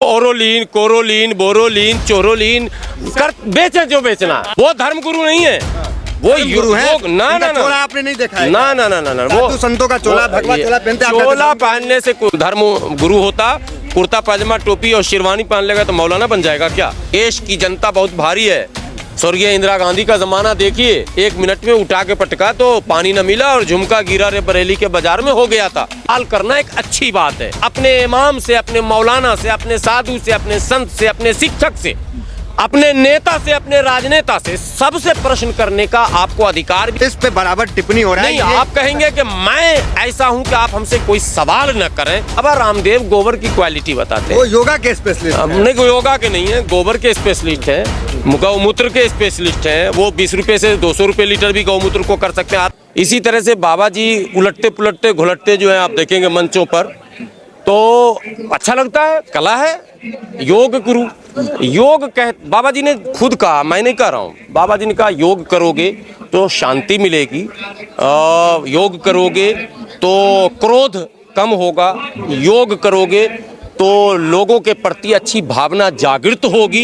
ओरोलीन, कोरोलीन, बोरोलीन, चोरोलीन कर बेचे जो बेचना, वो धर्म गुरु नहीं है, वो गुरु है। ना ना चोला ना आपने नहीं देखा है? ना ना ना ना ना साधु संतों का चोला, भगवा चोला पहनते हैं, आप चोला पहनने से कोई धर्म गुरु होता? कुर्ता पायजामा टोपी और शेरवानी पहन लेगा तो मौलाना बन जाएगा क्या? देश की जनता बहुत भारी है। स्वर्गीय इंदिरा गांधी का जमाना देखिए, 1 मिनट में उठा के पटका तो पानी न मिला और झुमका गिरा रे बरेली के बाजार में हो गया था। हाल करना एक अच्छी बात है। अपने इमाम से, अपने मौलाना से, अपने साधु से, अपने संत से, अपने शिक्षक से, अपने नेता से, अपने राजनेता से सबसे प्रश्न करने का आपको अधिकार भी। इस पे बराबर टिप्पणी हो रहा है। नहीं, आप कहेंगे कि मैं ऐसा हूं कि आप हमसे कोई सवाल न करें। अब रामदेव गोबर की क्वालिटी बताते हैं। वो योगा के स्पेशलिस्ट हैं। नहीं, योगा के नहीं है, गोबर के स्पेशलिस्ट हैं, गौमूत्र के स्पेशलिस्ट हैं। वो 20 रुपए से 200 रुपए लीटर भी गौमूत्र को कर सकते हैं आप। इसी तरह से बाबा जी उलटते पुलटते घुलटते जो है आप देखेंगे मंचों पर, तो अच्छा लगता है, कला है। योग गुरु, योग कह बाबा जी ने खुद कहा, मैं नहीं कह रहा हूँ, बाबा जी ने कहा योग करोगे तो शांति मिलेगी, योग करोगे तो क्रोध कम होगा, योग करोगे तो लोगों के प्रति अच्छी भावना जागृत होगी।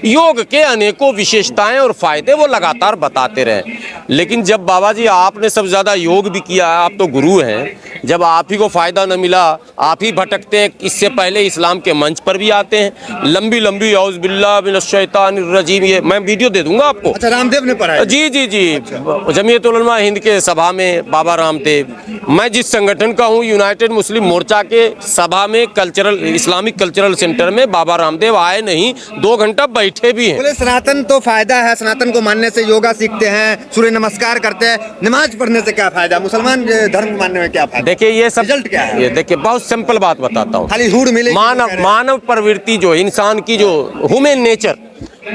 योग के अनेकों विशेषताएं और फायदे वो लगातार बताते रहे। लेकिन जब बाबा जी आपने सबसे ज़्यादा योग भी किया, आप तो गुरु हैं, जब आप ही को फ़ायदा न मिला, आप ही भटकते हैं। इससे पहले इस्लाम के मंच पर भी आते हैं, लंबी लंबी औज़ बिल्लाह मिनश शैतानिर रजीम, ये मैं वीडियो दे दूंगा आपको। अच्छा, रामदेव ने पढ़ा है? जी जी जी। जमीयत उलमा हिंद के सभा में बाबा रामदेव, मैं जिस संगठन का हूँ यूनाइटेड मुस्लिम मोर्चा के सभा में कल्चरल इस्लामिक कल्चरल सेंटर में बाबा रामदेव आए नहीं, 2 घंटा बैठे भी हैं। बोले सनातन तो फायदा है, सनातन को मानने से योगा सीखते हैं, सूर्य नमस्कार करते हैं, नमाज पढ़ने से क्या फायदा, मुसलमान धर्म मानने में क्या फायदा? देखिए ये सब रिजल्ट क्या है? ये देखिए बहुत सिंपल बात बताता हूँ। खाली हुड़ मिले। मानव प्रवृत्ति जो इंसान की जो ह्यूमन नेचर,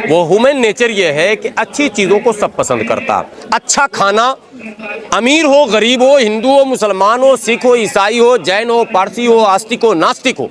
वो ह्यूमन नेचर ये है कि अच्छी चीजों को सब पसंद करता। अच्छा खाना, अमीर हो गरीब हो, हिंदू हो मुसलमान हो, सिख हो ईसाई हो, जैन हो पारसी हो, आस्तिक हो नास्तिक हो,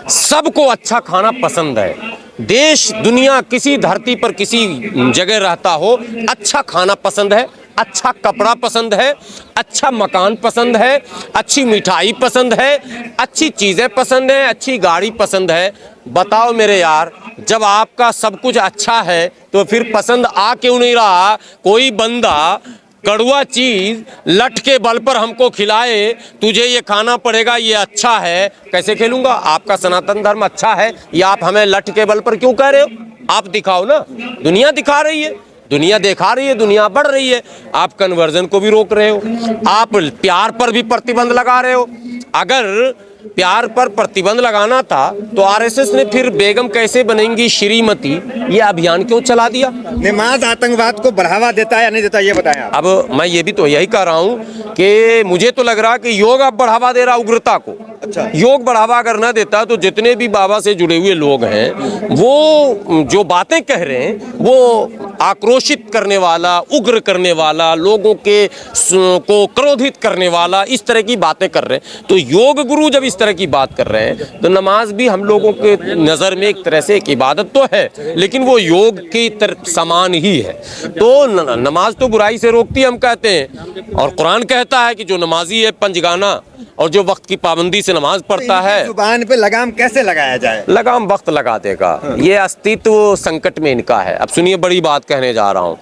सबको अच्छा खाना पसंद है। देश दुनिया किसी धरती पर किसी जगह रहता हो, अच्छा खाना पसंद है, अच्छा कपड़ा पसंद है, अच्छा मकान पसंद है, अच्छी मिठाई पसंद है, अच्छी चीज़ें पसंद है, अच्छी गाड़ी पसंद है। बताओ मेरे यार, जब आपका सब कुछ अच्छा है तो फिर पसंद आ क्यों नहीं रहा? कोई बंदा कड़वा चीज लठ के बल पर हमको खिलाए, तुझे ये खाना पड़ेगा, ये अच्छा है, कैसे खेलूंगा? आपका सनातन धर्म अच्छा है या आप हमें लठ के बल पर क्यों कह रहे हो? आप दिखाओ ना, दुनिया दिखा रही है, दुनिया दिखा रही है, दुनिया बढ़ रही है। आप कन्वर्जन को भी रोक रहे हो, आप प्यार पर भी प्रतिबंध लगा रहे हो। अगर प्यार पर प्रतिबंध लगाना था तो आरएसएस ने फिर बेगम कैसे बनेंगी श्रीमती ये अभियान क्यों चला दिया? नमाज आतंकवाद को बढ़ावा देता है या नहीं देता, ये बताएं आप। अब मैं ये भी तो यही कह रहा हूँ कि मुझे तो लग रहा कि योग अब बढ़ावा दे रहा उग्रता को। अच्छा। योग बढ़ावा अगर ना देता तो जितने भी बाबा से जुड़े हुए लोग हैं वो जो बातें कह रहे हैं वो आक्रोशित करने वाला, उग्र करने वाला, लोगों के को क्रोधित करने वाला, इस तरह की बातें कर रहे हैं। तो योग गुरु जब इस तरह की बात कर रहे हैं तो नमाज भी हम लोगों के नज़र में एक तरह से एक इबादत तो है, लेकिन वो योग की समान ही है। तो नमाज तो बुराई से रोकती है हम कहते हैं, और कुरान कहता है कि जो नमाजी है पंजगाना और जो वक्त की पाबंदी से नमाज पढ़ता है। जुबान पे लगाम कैसे लगाया जाए? लगाम वक्त लगा देगा। ये अस्तित्व संकट में इनका है। अब सुनिए, बड़ी बात कहने जा रहा हूँ,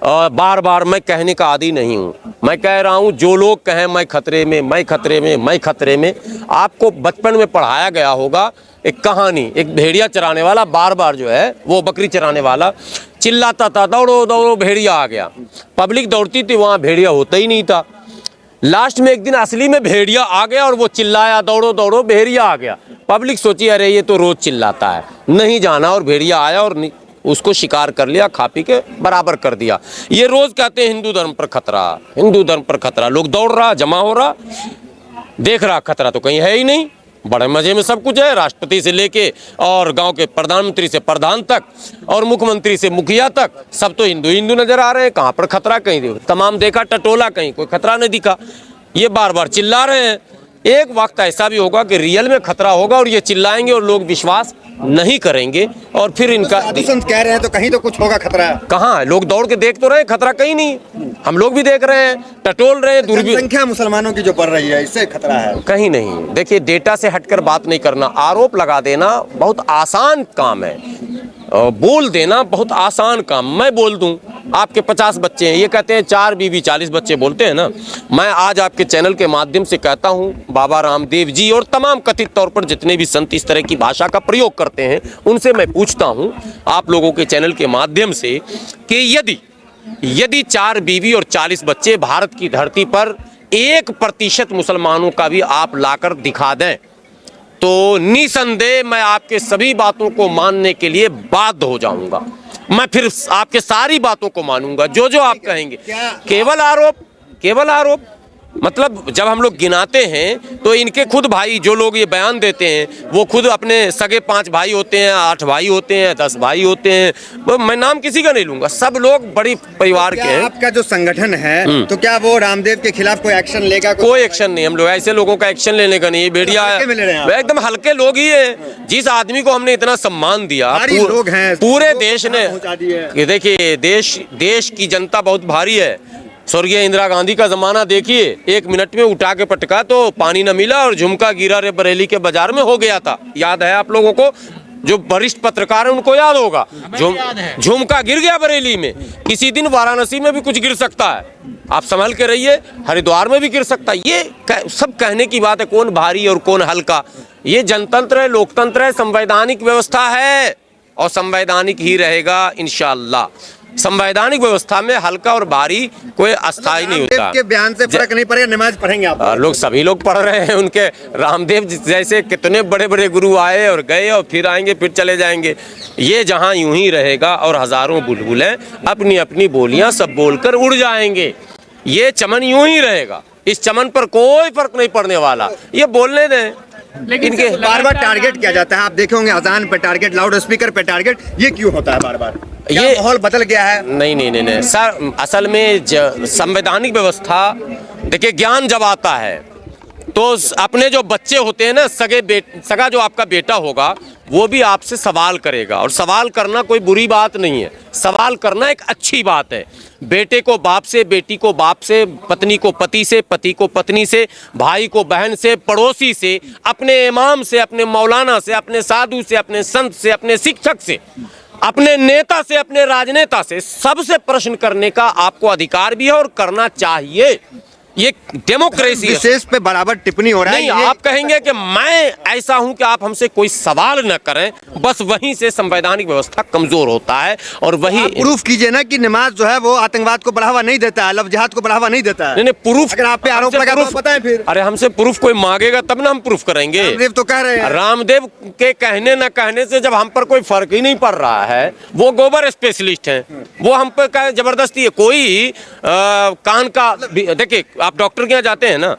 बार बार मैं कहने का आदी नहीं हूँ। मैं कह रहा हूँ जो लोग कहें मैं खतरे में, मैं खतरे में, मैं खतरे में, आपको बचपन में पढ़ाया गया होगा एक कहानी, एक भेड़िया चराने वाला बार बार जो है वो बकरी चराने वाला चिल्लाता था, दौड़ो दौड़ो भेड़िया आ गया। पब्लिक दौड़ती थी, वहाँ भेड़िया होता ही नहीं था। लास्ट में एक दिन असली में भेड़िया आ गया और वो चिल्लाया, दौड़ो दौड़ो भेड़िया आ गया। पब्लिक सोची अरे ये तो रोज चिल्लाता है, नहीं जाना, और भेड़िया आया और उसको शिकार कर लिया, खा पी के बराबर कर दिया। ये रोज कहते हैं हिंदू धर्म पर खतरा, हिंदू धर्म पर खतरा। लोग दौड़ रहा, जमा हो रहा, देख रहा, खतरा तो कहीं है ही नहीं। बड़े मजे में सब कुछ है, राष्ट्रपति से लेके और गांव के प्रधानमंत्री से प्रधान तक और मुख्यमंत्री से मुखिया तक सब तो हिंदू हिंदू नजर आ रहे हैं। कहाँ पर खतरा? कहीं तमाम देखा टटोला, कहीं कोई खतरा नहीं दिखा। ये बार बार चिल्ला रहे हैं एक वक्त ऐसा भी होगा कि रियल में खतरा होगा और ये चिल्लाएंगे और लोग विश्वास नहीं करेंगे और फिर इनका साधु संत कह रहे हैं तो कहीं तो कुछ होगा खतरा। कहाँ है? लोग दौड़ के देख तो रहे हैं, खतरा कहीं नहीं। हम लोग भी देख रहे हैं, टटोल रहे हैं, दूरबीन। जनसंख्या मुसलमानों की जो बढ़ रही है, इससे खतरा है? कहीं नहीं। देखिए, डेटा से हटकर बात नहीं करना। आरोप लगा देना बहुत आसान काम है, बोल देना बहुत आसान काम। मैं बोल दूं आपके 50 बच्चे हैं, ये कहते हैं 4 बीवी 40 बच्चे बोलते हैं ना। मैं आज आपके चैनल के माध्यम से कहता हूं, बाबा रामदेव जी और तमाम कथित तौर पर जितने भी संत इस तरह की भाषा का प्रयोग करते हैं, उनसे मैं पूछता हूं आप लोगों के चैनल के माध्यम से कि यदि 4 बीवी और 40 बच्चे भारत की धरती पर 1% मुसलमानों का भी आप लाकर दिखा दें तो निसंदेह मैं आपके सभी बातों को मानने के लिए बाध्य हो जाऊंगा। मैं फिर आपके सारी बातों को मानूंगा, जो आप कहेंगे। केवल आरोप मतलब जब हम लोग गिनाते हैं तो इनके खुद भाई, जो लोग ये बयान देते हैं, वो खुद अपने सगे 5 भाई होते हैं, 8 भाई होते हैं, 10 भाई होते हैं। मैं नाम किसी का नहीं लूंगा, सब लोग बड़ी परिवार के हैं। आपका जो संगठन है तो क्या वो रामदेव के खिलाफ कोई एक्शन लेगा? कोई एक्शन नहीं। हम लोग ऐसे लोगों का एक्शन लेने का नहीं है। भेड़िया एकदम हल्के लोग ही है। जिस आदमी को हमने इतना सम्मान दिया, लोग हैं पूरे देश ने, देखिए देश की जनता बहुत भारी है। स्वर्गीय इंदिरा गांधी का जमाना देखिए, 1 मिनट में उठा के पटका तो पानी न मिला और झुमका गिरा रे बरेली के बाजार में हो गया था। याद है आप लोगों को? जो वरिष्ठ पत्रकार है उनको याद होगा। झुमका गिर गया बरेली में। किसी दिन वाराणसी में भी कुछ गिर सकता है, आप संभल के रहिए। हरिद्वार में भी गिर सकता है। ये सब कहने की बात है, कौन भारी और कौन हल्का। ये जनतंत्र है, लोकतंत्र है, संवैधानिक व्यवस्था है और संवैधानिक ही रहेगा इंशाअल्लाह। संवैधानिक व्यवस्था में हल्का और भारी कोई अस्थायी नहीं होता। के बयान से फर्क नहीं पड़ेगा, नमाज पढ़ेंगे आप लोग? सभी लोग पढ़ रहे हैं। उनके रामदेव जैसे कितने बड़े बड़े गुरु आए और गए और फिर आएंगे, फिर चले जाएंगे। ये जहां यूं ही रहेगा और हजारों बुलबुलें अपनी अपनी बोलियां सब बोलकर उड़ जाएंगे। ये चमन यूं ही रहेगा, इस चमन पर कोई फर्क नहीं पड़ने वाला। ये बोलने दें। लेकिन इनके बार-बार टारगेट किया जाता है। आप देखे होंगे अजान पे टारगेट, लाउड स्पीकर पे टारगेट। ये क्यों होता है बार-बार? ये माहौल बदल गया है? नहीं सर, असल में संवैधानिक व्यवस्था, देखिए ज्ञान जब आता है तो अपने जो बच्चे होते हैं ना, सगा जो आपका बेटा होगा वो भी आपसे सवाल करेगा। और सवाल करना कोई बुरी बात नहीं है, सवाल करना एक अच्छी बात है। बेटे को बाप से, बेटी को बाप से, पत्नी को पति से, पति को पत्नी से, भाई को बहन से, पड़ोसी से, अपने इमाम से, अपने मौलाना से, अपने साधु से, अपने संत से, अपने शिक्षक से, अपने नेता से, अपने राजनेता से, सबसे प्रश्न करने का आपको अधिकार भी है और करना चाहिए। ये डेमोक्रेसी है। विशेष पे बराबर टिप्पणी हो रहा है। नहीं, आप कहेंगे कि मैं ऐसा हूं कि आप हमसे कोई सवाल न करें, बस वहीं से संवैधानिक व्यवस्था कमजोर होता है। और वही प्रूफ कीजिए ना कि नमाज जो है वो आतंकवाद को बढ़ावा नहीं देता है, लव जिहाद को बढ़ावा नहीं देता है। नहीं, प्रूफ अगर आप पे आरोप लगा तो बताएं फिर। अरे हमसे प्रूफ कोई मांगेगा तब ना हम प्रूफ करेंगे। रामदेव तो कह रहे हैं। रामदेव के कहने न कहने से जब हम पर कोई फर्क ही नहीं पड़ रहा है, वो गोबर स्पेशलिस्ट हैं, वो हम पर जबरदस्ती है। कोई कान का, देखिए आप डॉक्टर के यहाँ जाते हैं ना,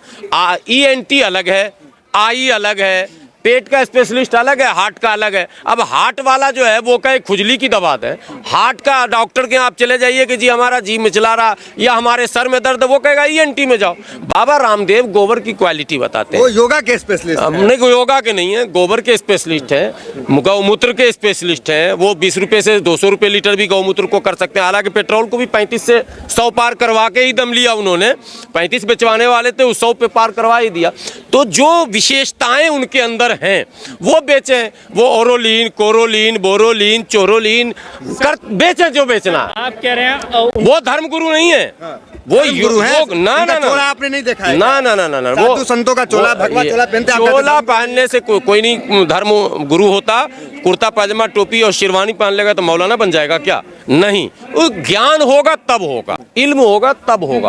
ENT अलग है, आई अलग है, पेट का स्पेशलिस्ट अलग है, हार्ट का अलग है। अब हार्ट वाला जो है वो कहे खुजली की दवा है, हार्ट का डॉक्टर के आप चले जाइए कि जी हमारा जी मिचला रहा या हमारे सर में दर्द, वो कहेगा ENT में जाओ। बाबा रामदेव गोबर की क्वालिटी बताते हैं। वो योगा के स्पेशलिस्ट हैं। नहीं, योगा के नहीं है, गोबर के स्पेशलिस्ट हैं, गौमूत्र के स्पेशलिस्ट हैं। वो 20 रुपये से 200 रुपये लीटर भी गौमूत्र को कर सकते हैं। हालांकि पेट्रोल को भी 35 से 100 पार करवा के ही दम लिया उन्होंने। 35 बेचवाने वाले थे, 100 पे पार करवा ही दिया। तो जो विशेषताएं उनके अंदर हैं वो बेचें। वो ओरोलीन, कोरोलीन, बोरोलीन, चोरोलीन बेचें जो बेचना। आप कह रहे हैं वो धर्मगुरु नहीं है, वो गुरु है। ना आपने नहीं देखा है? ना वो संतों का चोला, भगवा चोला पहनते हैं। चोला पहनने से कोई नहीं धर्म गुरु होता। कुर्ता पायजामा टोपी और शेरवानी पहन लेगा तो मौलाना बन जाएगा क्या? नहीं, वो ज्ञान होगा तब होगा, इल्म होगा तब होगा।